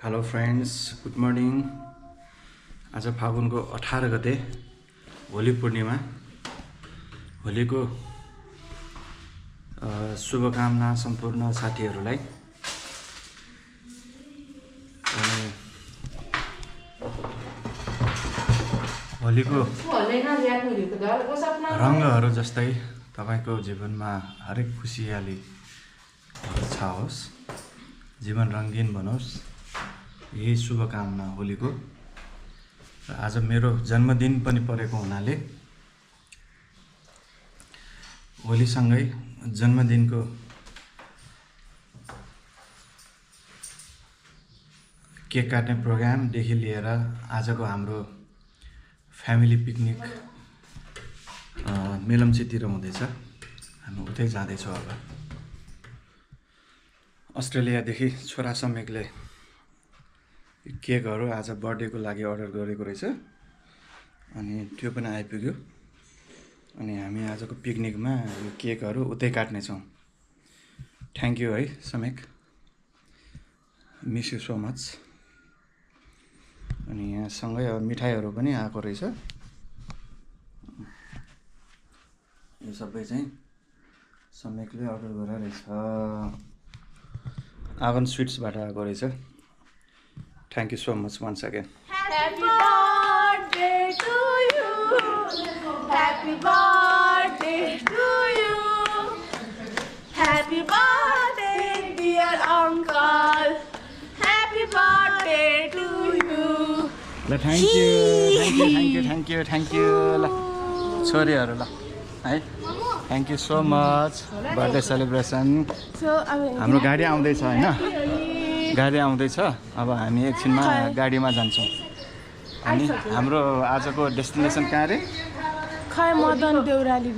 Hello friends, good morning. आज फागुनको 18 गते होली पूर्णिमा। होलीको शुभकामना सम्पूर्ण साथीहरूलाई। होलीको रङ्गहरू जस्तै तपाईँको जीवनमा हरेक खुसियाली छाओस्, जीवन रङ्गीन बनोस्, यही शुभकामना होलीको। र आज मेरो जन्मदिन पनि परेको हुनाले होलीसँगै जन्मदिनको केक काट्ने प्रोग्रामदेखि लिएर आजको हाम्रो फ्यामिली पिकनिक मेलम्चीतिर हुँदैछ। हामी उतै जाँदैछौँ। अब अस्ट्रेलियादेखि छोरा समेकले केकहरू आज बर्थडेको लागि अर्डर गरेको रहेछ, अनि त्यो पनि आइपुग्यो। अनि हामी आजको पिकनिकमा यो केकहरू उतै काट्नेछौँ। थ्याङ्क यू है समेक, मिस यु सो मच। अनि यहाँ सँगै अब मिठाईहरू पनि आएको रहेछ। यो सबै चाहिँ समेकले अर्डर गरेर रहेछ, आगन स्विट्सबाट आएको रहेछ। Thank you so much once again. Happy birthday to you. Happy birthday to you. Happy birthday, dear uncle. Happy birthday to you. ल थ्याङ्क यू ल छोरीहरू ल है, thank you so much. Birthday celebration. हाम्रो गाडी आउँदैछ होइन, गाडी आउँदैछ। अब हामी एकछिनमा गाडीमा जान्छौँ। अनि हाम्रो आजको डेस्टिनेसन कहाँ रे? खै मदन देउराली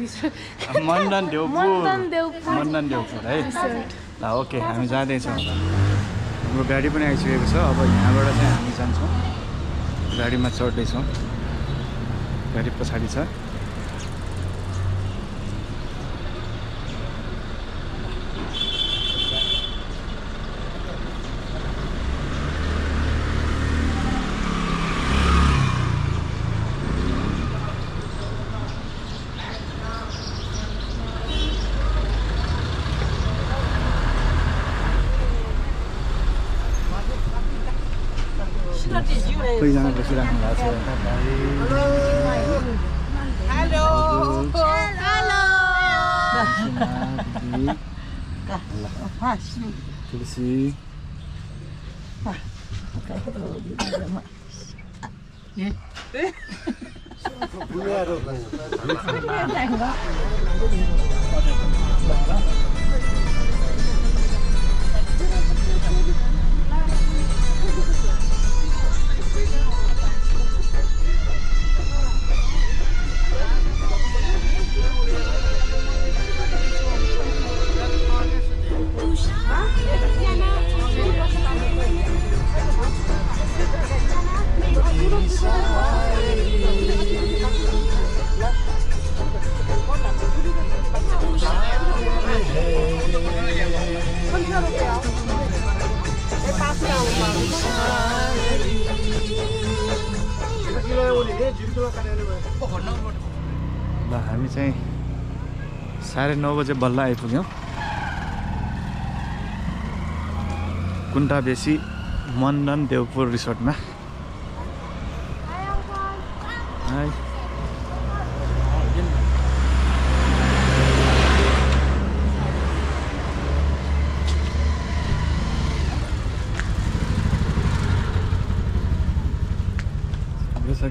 मण्डन देउपुर है। ल ओके, हामी जाँदैछौँ। हाम्रो गाडी पनि आइसकेको छ। अब यहाँबाट चाहिँ हामी जान्छौँ, गाडीमा चढ्दैछौँ। गाडी पछाडि छ। कतिजना बसिराख्नु भएको छ? तुलसी ल हामी चाहिँ 9:30 बजे बल्ल आइपुग्यौँ कुन्टाबेसी मण्डन देउपुर रिसोर्टमा। हाई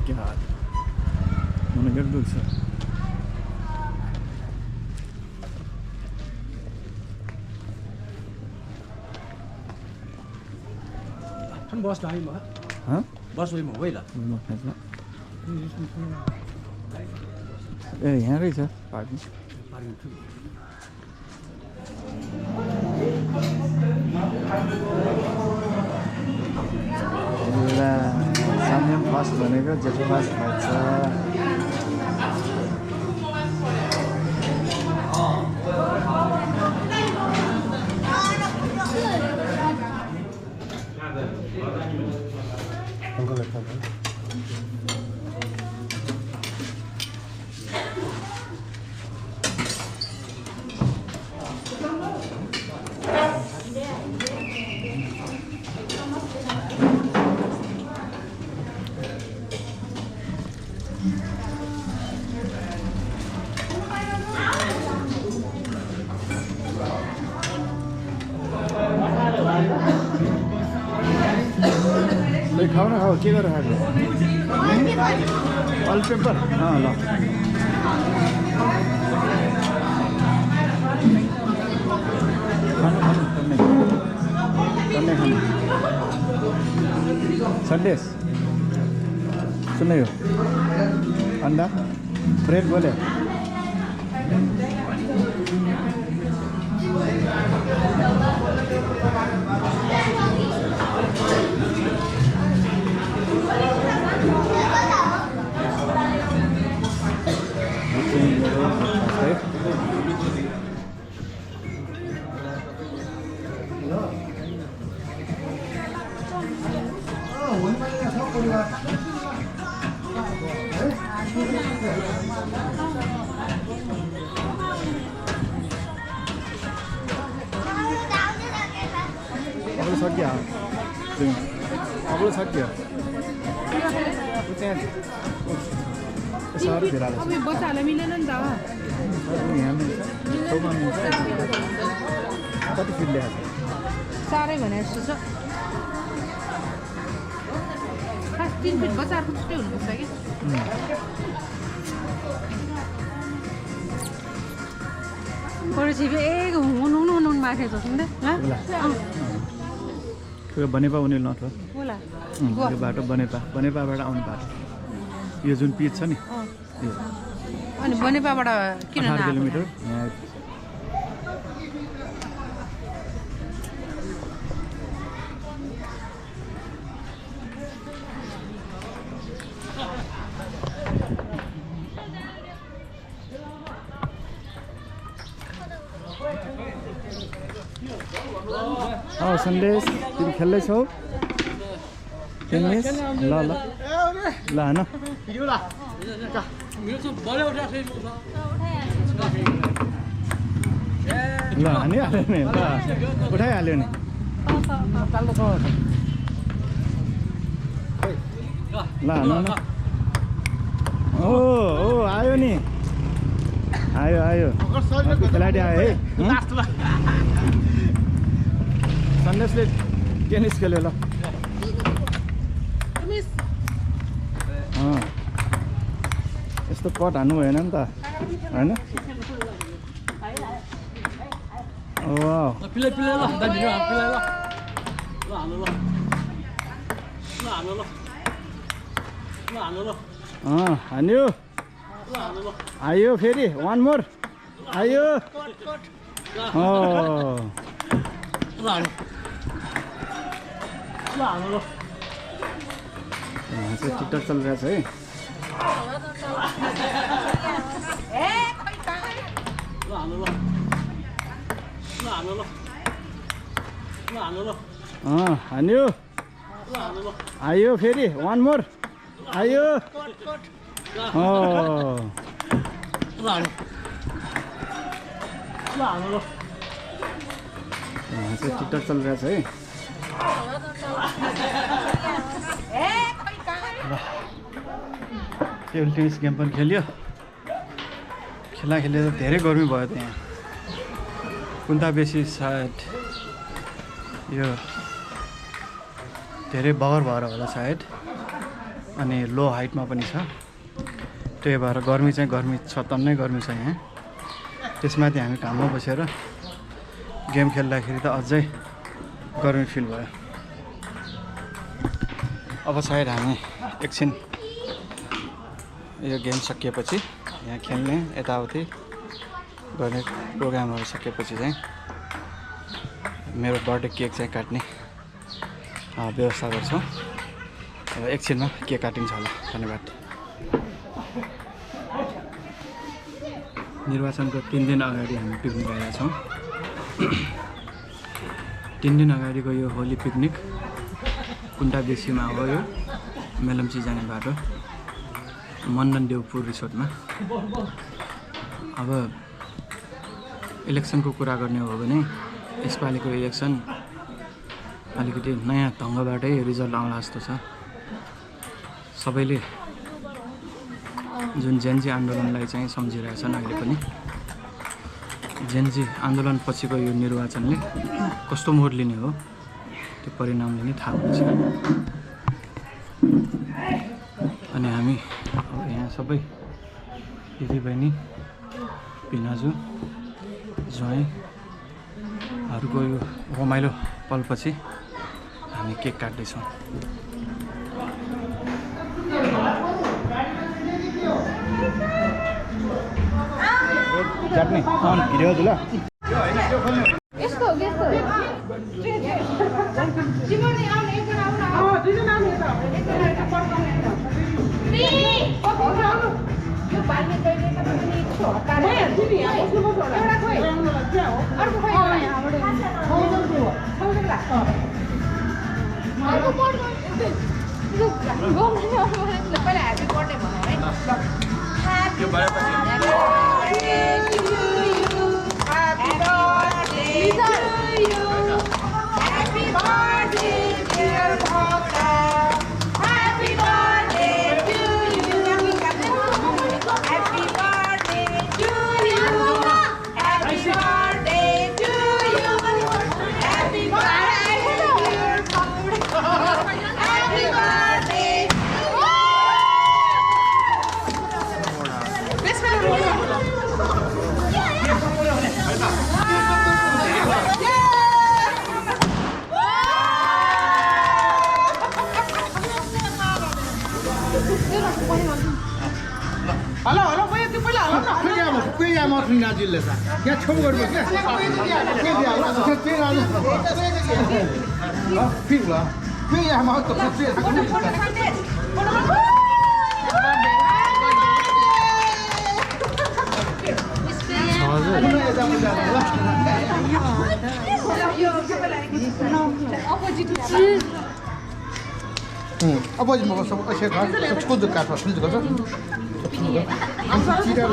क्या मन गर्दुख छ। बस लाइन बस उयो हो ल ए यहाँ रहेछ पार्किङ। सामने फर्स्ट भनेको जेठो फर्स्ट भएछ। खाऊ न खाऊ के गरेर खाएको अल पेपर ल खानु सन्देश सुन्ने हो अन्डा ब्रेड बोले अगलो सक्यो अगलो सक्यो साह्रो भिरालो अब बच्चाहरूलाई मिलेन नि त कति फिट ल्याएको साह्रै भने जस्तो छ खास 3 फिट बच्चाहरूको छुट्टै हुनुपर्छ कि बनेपा उनीहरू नत्र यो बाटो बनेपाबाट आउने बाटो यो जुन पिच छ नि अनि बनेपाबाट किन 8 किलोमिटर सन्देश तिमी खेल्दैछौ टेनिस ल ल ल हैन ल हानिहाल्यो नि ल उठाइहाल्यो नि ल हान न ओ आयो नि आयो खेलाडी आयो है सन्देशले टेनिस खेल्यो ल यस्तो कट हान्नु भएन नि त होइन हान्यो आयो फेरि वान मोर आयो टिकटक चलिरहेछ है हान्यो आयो फेरि वान मोर आयो टिकटक चलिरहेछ है टेबल टेनिस गेम पनि खेल्यो खेलेर धेरै गर्मी भयो त यहाँ कुन्ता बेसी सायद यो धेरै बगर भएर होला सायद अनि लो हाइटमा पनि छ त्यही भएर गर्मी चाहिँ गर्मी छ तन्नै गर्मी छ यहाँ त्यसमाथि हामी घाममा बसेर गेम खेल्दाखेरि त अझै गर्मी फिल भयो अब सायद हामी एकछिन यो गेम सकिएपछि यहाँ खेल्ने यताउति गर्ने प्रोग्रामहरू सकेपछि चाहिँ मेरो बर्थडे केक चाहिँ काट्ने व्यवस्था गर्छौँ अब एकछिनमा केक काटिन्छ होला धन्यवाद निर्वाचनको 3 दिन अगाडि हामी पिकनिक गएका छौँ 3 दिन अगाडिको यो होली पिकनिक कुन्टा बेसीमा हो यो मेलम्ची जाने बाटो मण्डन देवपुर रिसोर्टमा। अब इलेक्सनको कुरा गर्ने हो भने यसपालिको इलेक्सन अलिकति नयाँ ढङ्गबाटै रिजल्ट आउला जस्तो छ। सबैले जुन जेनजी आन्दोलनलाई चाहिँ सम्झिरहेछन् अहिले पनि। जेनजी आन्दोलन पछिको यो निर्वाचनले कस्तो मोड लिने हो त्यो परिणामले नै थाहा हुन्छ। अनि हामी अब यहाँ सबै दिदीबहिनी पिनाजु ज्वाइँहरूको यो रमाइलो पलपछि हामी केक काट्दैछौँ। चटनी भिडियो हजुर ल यहाँ छेउ गर्नुपर्छ अपोजिट मग सब असे छोड काठ फुल गर्छ चिरा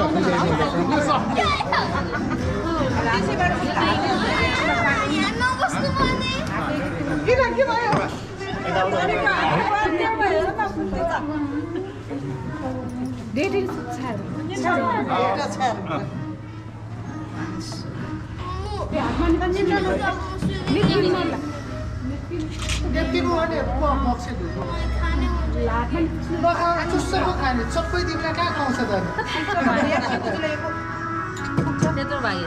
सबै तिमीलाई कहाँ खाउँछ त त्यत्रो भाइ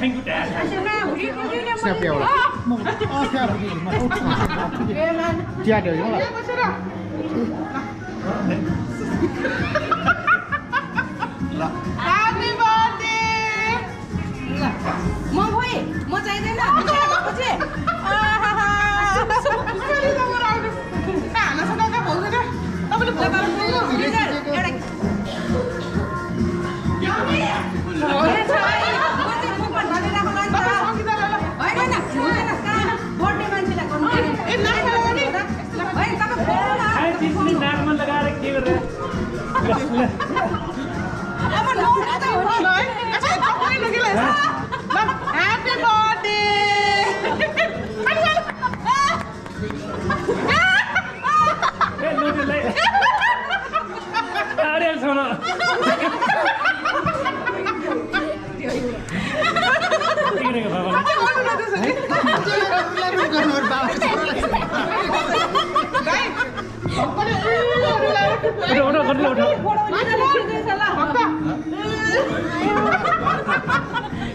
Thank you, Dad. Happy birthday! म चाहिँदैन Happy birthday!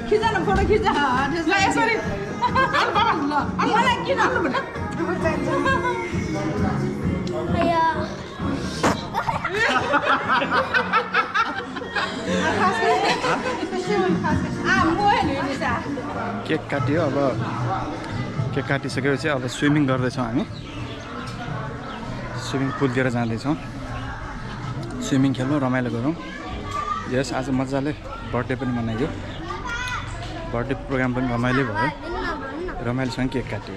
खिचा न फोटो खिचा त्यसलाई यसरी मलाई किन केक काट्यो अब केक काटिसकेपछि अब स्विमिङ गर्दैछौँ हामी स्विमिङ पुलतिर जाँदैछौँ स्विमिङ खेल्नु रमाइलो गरौँ यस आज मजाले बर्थडे पनि मनाइयो बर्थडे प्रोग्राम पनि रमाइलो भयो रमाइलोसँग केक काट्यो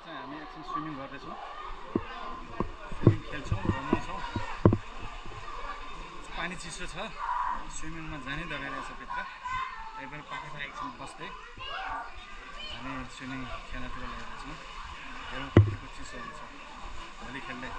हामी एकछिन स्विमिङ गर्दैछौँ स्विमिङ खेल्छौँ रमाउँछौँ पानी चिसो छ स्विमिङमा जानै डराइ रहेछ भित्र त्यही भएर पाखा एकछिन बस्दै हामी स्विमिङ खेल्नतिर लागेको छौँ हेरौँ कतिको चिसो हुन्छ भोलि खेल्दै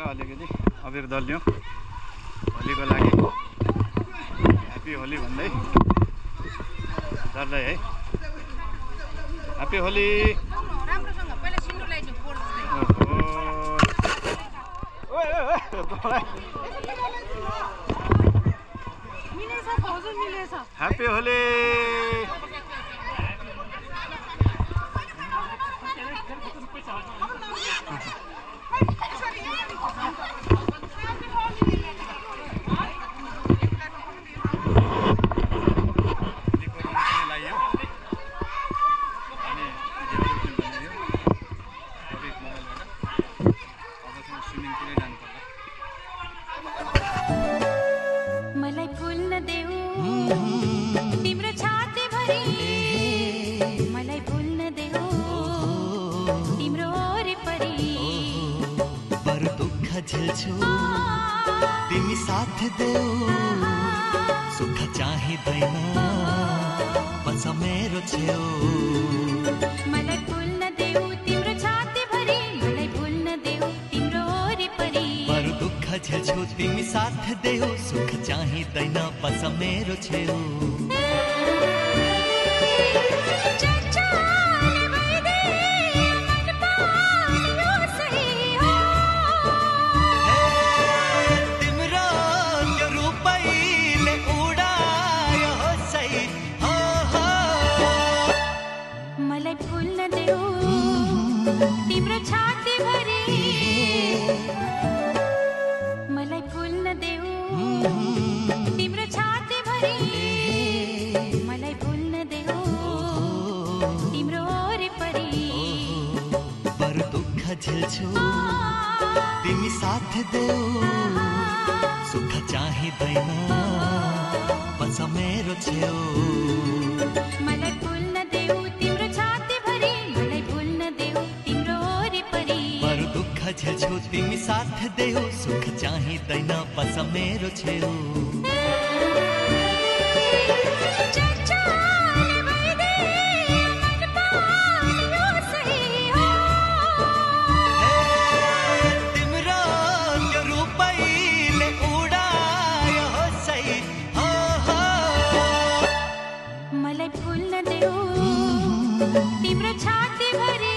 अलिकति अबिर दल्यो होलीको लागि ह्याप्पी होली भन्दै डल्दै है ह्याप्पी होली राम्रोसँग पहिला सिन्दुर लगाइदिनु पर्दैन मिलेछ हजुर मिलेछ ह्याप्पी होली मलाई फुल्न देऊ तिम्रो छाती भरि मलाई फुल्न देऊ तिम्रो वरिपरि बरु दुःख झेल्छु तिमी साथ देऊ सुख चाहिँदैन बस मेरो छेउ मलाई फुल्न देऊ तिम्रो छाती भरि मलाई फुल्न देऊ तिम्रो वरिपरि बरु दुःख झेल्छु तिमी साथ देऊ सुख चाहिँदैन बस मेरो छेउ तिम्रो छाती भरि मलाई फुल्न देऊ तिम्रो छाती भरि मलाई फुल्न देऊ तिम्रो वरिपरि बरु दुःख झेल्छु तिमी साथ देऊ सुख चाहिँदैन बस मेरो छेउ मलाई फुल्न देऊ तिम्रो छाती भरि मलाई फुल्न देऊ तिम्रो वरिपरि बरु दुःख झेल्छु तिमी साथ देऊ सुख चाहिँदैन बस मेरो छेउ तिम्रो छाती भरि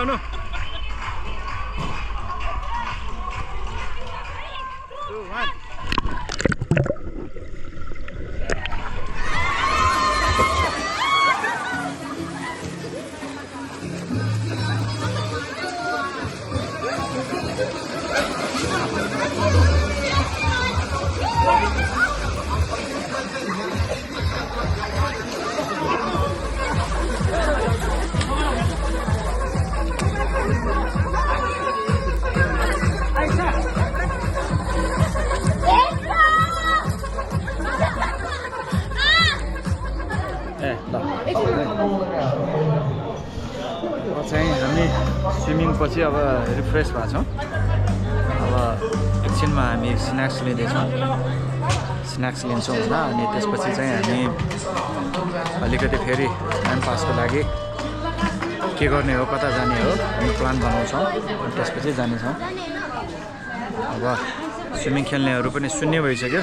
आउनु चाहिँ हामी स्विमिङ पछि अब रिफ्रेस भएको छौँ अब एकछिनमा हामी स्न्याक्स लिँदैछौँ स्न्याक्स लिन्छौँ होला अनि त्यसपछि चाहिँ हामी अलिकति फेरि टाइम पासको लागि के गर्ने हो कता जाने हो हामी प्लान बनाउँछौँ अनि त्यसपछि जानेछौँ अब स्विमिङ खेल्नेहरू पनि शून्य भइसक्यो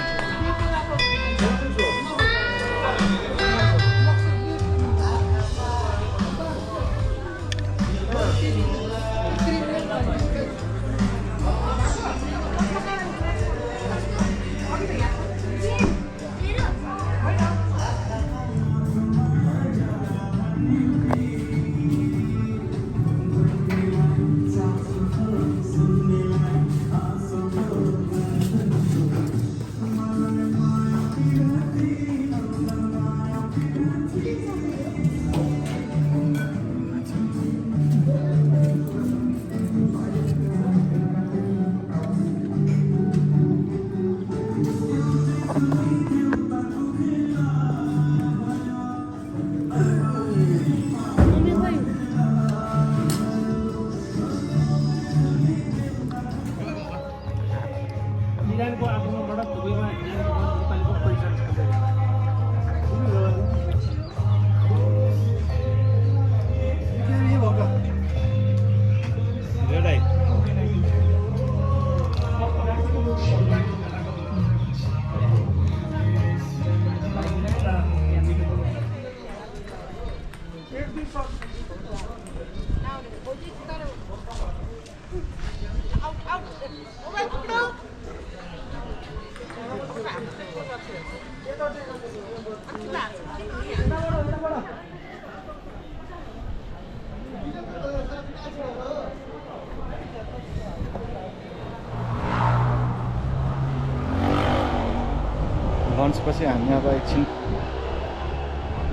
लन्चपछि हामी अब एकछिन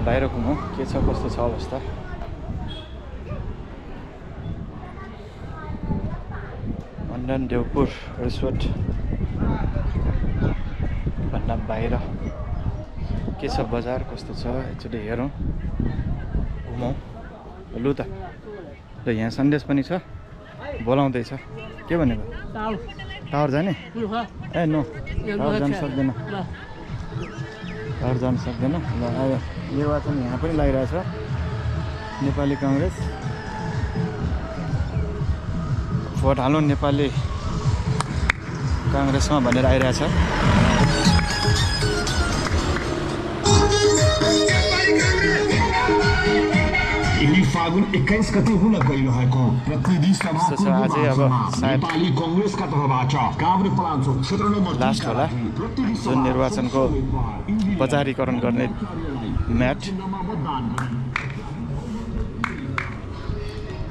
बाहिर घुमौँ के छ कस्तो छ अवस्था मण्डन देउपुर रिसोर्ट भन्दा बाहिर के छ बजार कस्तो छ एकचोटि हेरौँ घुमौँ लु त ल यहाँ सन्देश पनि छ बोलाउँदैछ के भनेको टावर जाने ए नो टावर जानु सक्दैन टावर जानु सक्दैन ल आयो निर्वाचन यहाँ पनि लागिरहेछ नेपाली काङ्ग्रेस भोट हालौँ नेपाली काङ्ग्रेसमा भनेर आइरहेछ फागुन 21 गते हुन गइरहेको प्रतिनिधि सभाको नेपाली कांग्रेसका तर्फबाट काभ्रे पलाञ्चोक क्षेत्र नम्बर लास्ट होला जुन निर्वाचनको बजारीकरण गर्ने म्याट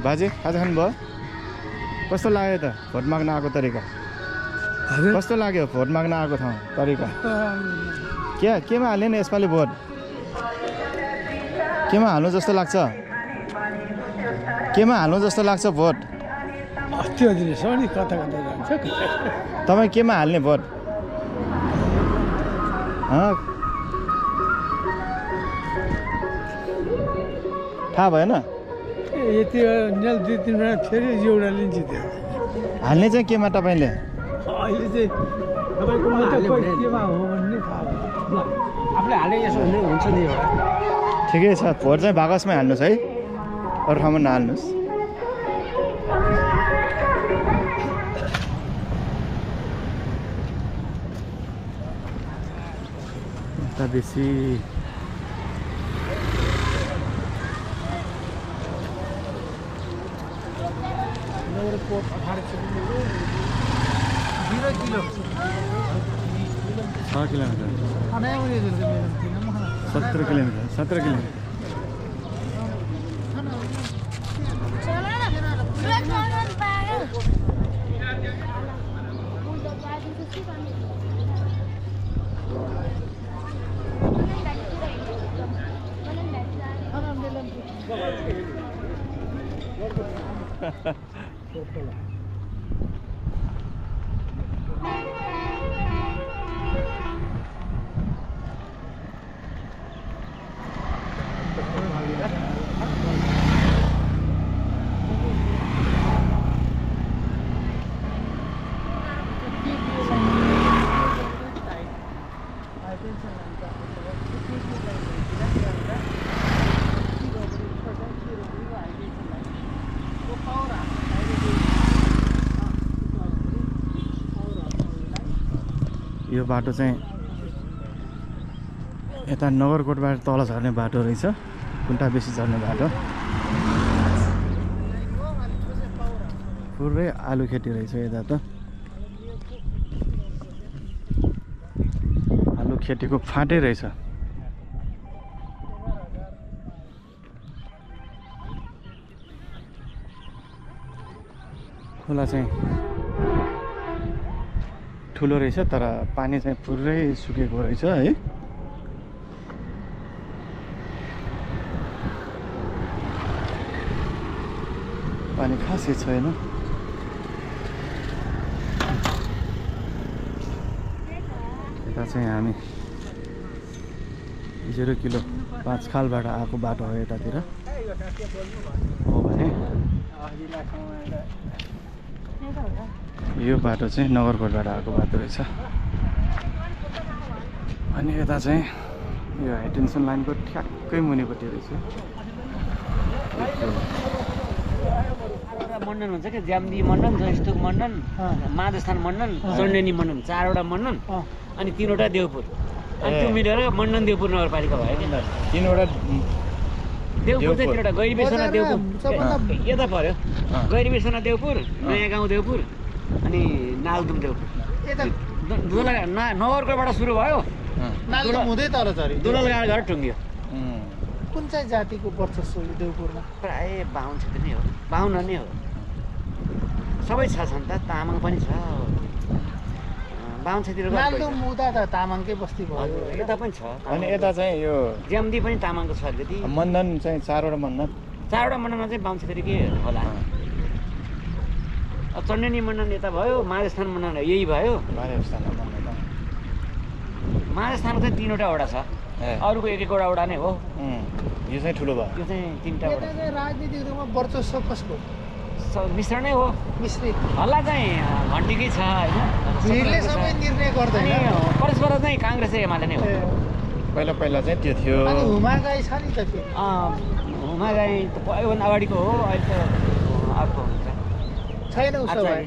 बाजे खाजा खानुभयो कस्तो लाग्यो त भोट माग्न आएको तरिका कस्तो लाग्यो भोट माग्न आएको ठाउँ तरिका केमा हाल्ने नि यसपालि भोट केमा हाल्नु जस्तो लाग्छ केमा हाल्नु जस्तो लाग्छ भोट त्यो दिनेछ नि कता कता जान्छ तपाईँ केमा हाल्ने भोट थाहा भएन यति नेल 2-3 मिनट फेरि एउटा लिन्छ त्यो हाल्ने चाहिँ केमा तपाईँले अहिले चाहिँ तपाईँको केमा हो भन्ने थाहा भयो आफूले हाले यसो हुने हुन्छ नि एउटा ठिकै छ भोट चाहिँ बाकसमै हाल्नुहोस् है अरू ठाउँमा नहाल्नुहोस् यता बेसी कोट 1800 किलो 6 किलोमिटर खाना उयो जस्तो मेरो किन म खाना 17 किलोमिटर 17 किलोमिटर यो बाटो चाहिँ यता नगरकोटबाट तल झर्ने बाटो रहेछ कुन्टा बेसी झर्ने बाटो पुरै आलु खेती रहेछ यता त आलु खेतीको फाँटै रहेछ खोला चाहिँ ठुलो रहेछ तर पानी चाहिँ पुरै सुकेको रहेछ है पानी खासै छैन यता चाहिँ हामी 0 किलो 5 खालबाट आएको बाटो हो यतातिर हो भने यो बाटो चाहिँ नगरकोटबाट आएको बाटो रहेछ अनि यता चाहिँ यो हाइटेन्सन लाइनको ठ्याक्कै मुनिपट्टि रहेछ मण्डन हुन्छ कि ज्याम्दी मण्डन जयस्तुक मण्डन माधस्थान मण्डन चण्डेनी मण्डन 4वटा मण्डन अनि 3वटा देवपुर अनि त्यो मिलेर मण्डन देवपुर नगरपालिका भयो कि 3वटा देवपुर चाहिँ 3वटा गैरीबेसना देवपुर यता पर्यो गैरीबेसना देवपुर नयाँ गाउँ देवपुर अनि नालदुम देवपुर नगरकोटबाट सुरु भयो हुँदै तल झऱ्यो दुललगाड घर टुङ्ग्यो कुन चाहिँ जातिको वर्चस्व देवपुरमा प्राय बाहुन क्षेत्र नै हो बाहुन नै हो सबै छ नि त तामाङ पनि छ बाहुन क्षेत्रको नालदुम उता त तामाङकै बस्ती भयो यता पनि छ अनि यता चाहिँ यो ज्याम्दी पनि तामाङको छ अलिकति मण्डन चाहिँ 4वटा मण्डन 4वटा मण्डनमा चाहिँ बाहुन क्षेत्रकै होला चण्डेनी मण्डन यता भयो माधस्थान मण्डन यही भयो माधस्थानको चाहिँ 3वटा वडा छ अरूको 1-1वटा वडा नै हो यो चाहिँ ठुलो भयो यो चाहिँ 3टा वडा राजनीतिक रूपमा वर्चस्व कसको मिश्रण नै हो मिश्रित हल्ला चाहिँ घन्टीकै छ भिडले सबै निर्णय गर्दैन परस्पर चाहिँ काङ्ग्रेस र एमाले नै हो पहिला चाहिँ त्यो थियो अनि हुमागाई छ नि त फेरि हुमागाई त योभन्दा अगाडिको हो अहिले त अर्को हुन्छ छैन उसो भए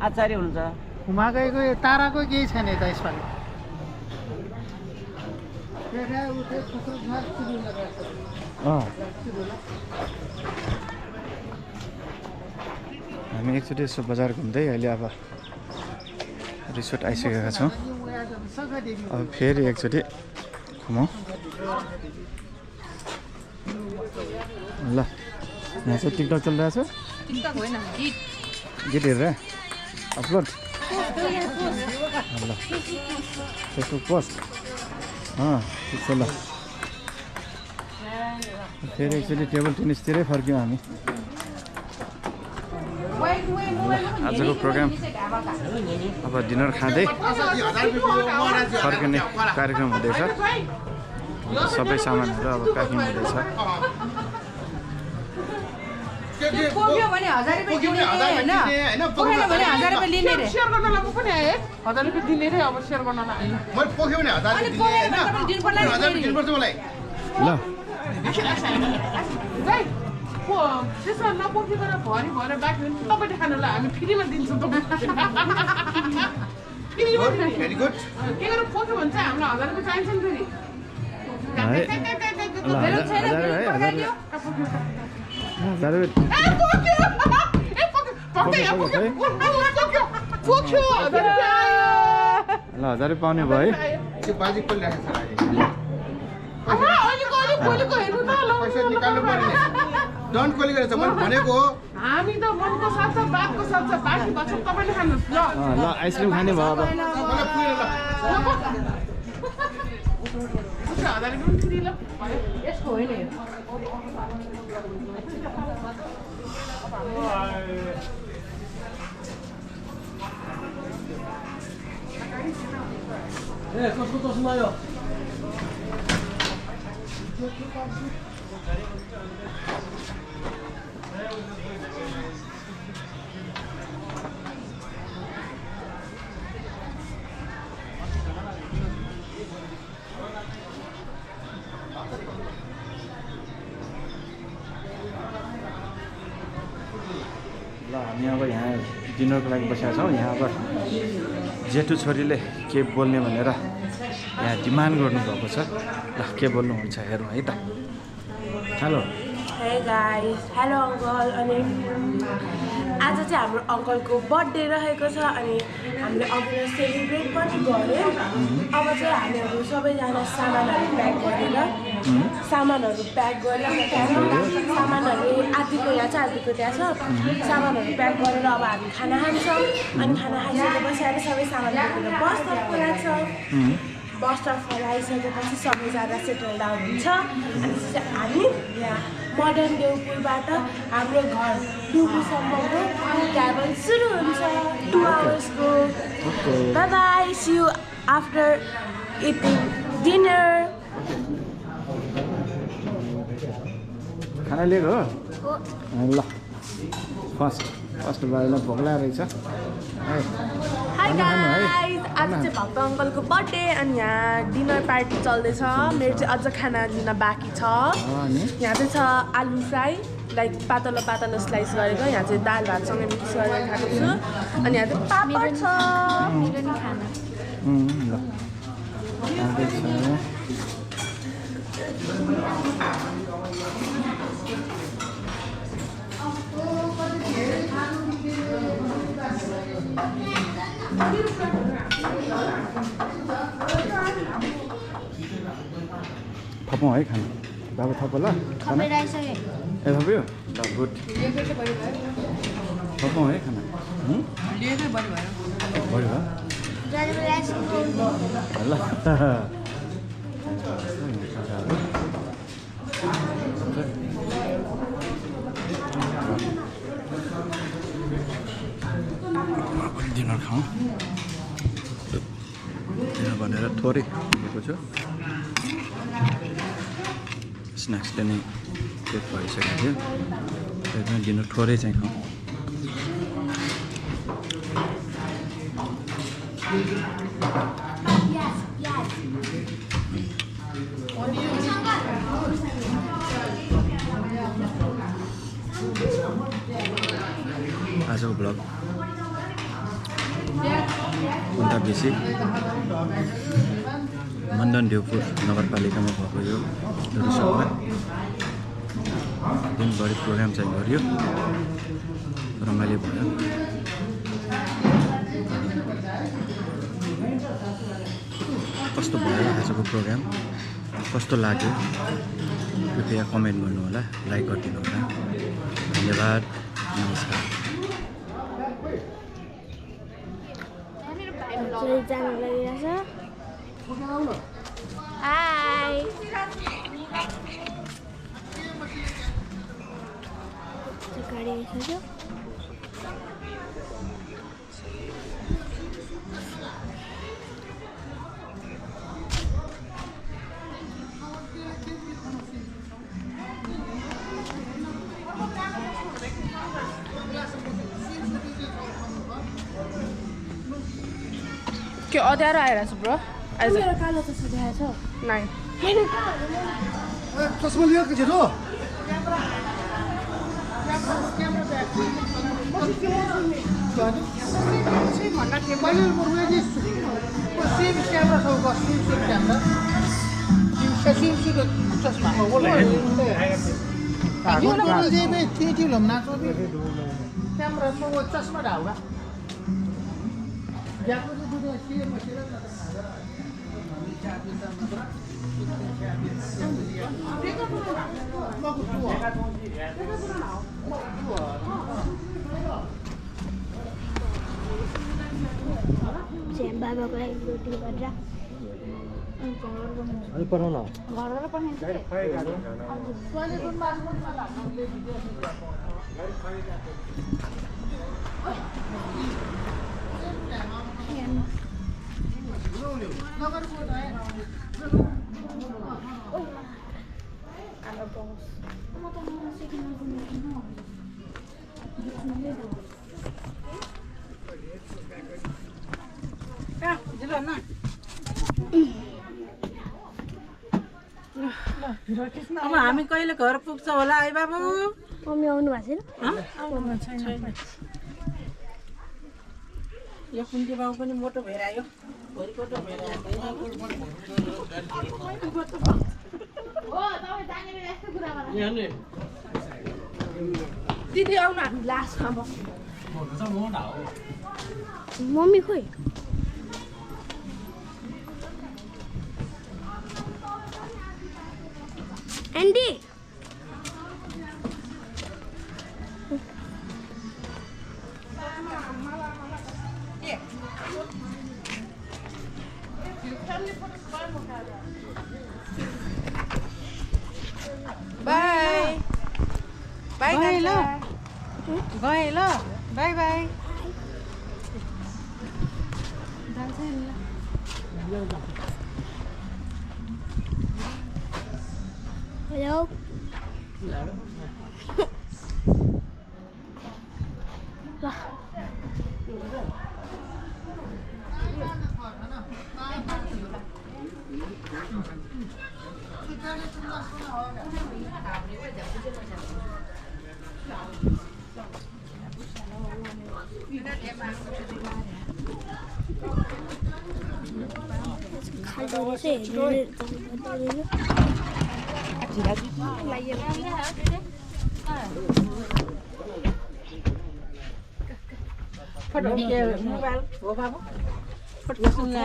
आचार्य हुनुहुन्छ हुमागाईको ताराको केही छैन त यसपालि हामी एकचोटि यसो बजार घुम्दै अहिले अब रिसोर्ट आइसकेका छौँ अब फेरि एकचोटि घुमौँ ल यहाँ चाहिँ टिकटक चलिरहेछ गीत हेरेर अपलोड ल फेसबुक पोस्ट ठिक छ ल फेरि एकचोटि टेबल टेनिसतिरै फर्क्यौँ हामी आजको प्रोग्राम अब डिनर खाँदै फर्किने कार्यक्रम हुँदैछ सबै सामानहरू अब प्याकिङ हुँदैछ पुग्यो भने 1000 रुपैयाँ दिने हैन पुगेन भने 1000 रुपैयाँ लिने रे शेयर गर्न लाग्नु पनि आए 1000 रुपैयाँ दिने रे अब शेयर गर्न लाग्यो मैले पोख्यो भने 1000 रुपैयाँ दिने हैन दिन पर्ला 1000 रुपैयाँ दिनुपर्छ मलाई ल जाई त्यसमा नपोखिकन भरि भएर ब्याक तपाईले खानुलाई हामी फ्रीमा दिन्छौँ भेरी गुड के गरेर पोख्यो भने चाहिँ हामीलाई 1000 रुपैयाँ चाहिन्छ नि फेरि पोख्यो 1000 रुपैयाँ ल 1000 पाउने भयो है त्यो बाजी कसले राखेको छ आमा अहिलेको हेर्नु त ल पैसा निकाल्नु पर्ने डन्ट कोली गरेछ मैले भनेको हो हामी त मनको साथ बातको साथ बाँकी बच्चा तपाईँले खानुहोस् ल ल आइसक्रिम खाने भयो अब मलाई पुग्यो ल 1000 रुपैयाँ फ्री ल यसको होइन यो ल हामी अब यहाँ डिनरको लागि बसेका छौँ यहाँ अब जेठो छोरीले के बोल्ने भनेर यहाँ डिमान्ड गर्नुभएको छ ल के बोल्नुहुन्छ हेरौँ है त hello hey guys hello uncle अनि आज चाहिँ हाम्रो अङ्कलको बर्थडे रहेको छ अनि हामीले अघि सेलिब्रेट पनि गऱ्यौँ अब चाहिँ हामीहरू सबैजना सामानहरू प्याक गरेर सामानहरू आधीको यहाँ छ आधीको त्यहाँ छ सामानहरू प्याक गरेर अब हामी खाना खान्छौँ अनि खाना खाइसकेपछि अहिले सबै सामान बोकेर बसतर्फ लाग्छौँ बसतर्फ लगाइसकेपछि सबैजना सेटल डाउन हुन्छ अनि हामी यहाँ मोडर्न देउपुरबाट हाम्रो घर डुबुसम्मको ट्राभल सुरु हुन्छ 2 आवर्सको bye bye see you after eating dinner खाना लिएको हो ल फर्स्ट बारेलाई भोक लागेको रहेछ हाई गाइस आज चाहिँ भक्त अङ्कलको बर्थडे अनि यहाँ डिनर पार्टी चल्दैछ मेरो चाहिँ अझ खाना लिन बाँकी छ यहाँ चाहिँ छ आलु फ्राई लाइक पातलो पातलो स्लाइस गरेको यहाँ चाहिँ दाल भातसँग मिक्स गरेर खाएको छु अनि यहाँ चाहिँ पापड छ मेरो नि खाना थपौँ है खाना बाबा थप ल खाना ए थप्यो ल गुड थपौँ है खाना बढी भयो ल डिनर खाउँ डिनर भनेर थोरै लिएको छु स्न्याक्सले नै पेट भइसकेको थियो त्यही पनि डिनर थोरै चाहिँ खाउँ आजको ब्लग भन्दा बेसी मण्डन देउपुर नगरपालिकामा भएको यो दृश्यमा दिनभरि प्रोग्राम चाहिँ गरियो रमाइलो भयो कस्तो भयो आजको प्रोग्राम कस्तो लाग्यो कृपया कमेन्ट गर्नु होला लाइक गरिदिनु होला धन्यवाद नमस्कार जानु लागिरहेछ हाई गाडी आइसक्यो के अँध्यारो आइरहेछ ब्रो मेरो कालो चस्मा देखाएको छ नाइ चस्मा लिएको छिटो कैमरा में वो चश्मा डालूंगा बाबाको लागि रोटी गरेर अनि पठाउन घरबाट पठाइन्छ अब हामी कहिले घर पुग्छ होला है बाबु मम्मी आउनु भएको छैन यो कुन्ती बाबु पनि मोटो भएर आयो भोलिपल्ट भएर दिदी आउनु हामी लास्ट अब मम्मी खोइ एन्डी बाई बाई गए ल गए ल बाई बाई हेलो मोबाइल हो बाबु फोटो सुन्नु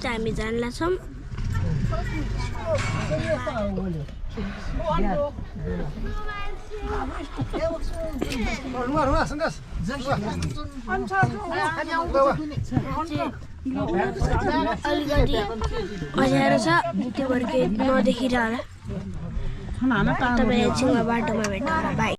हामी जान लाग्छौँ अलिकति अँध्यारो छ त्यो भएर केही नदेखिरह होला तपाईँ एकछिनमा बाटोमा भेट्छ होला बाई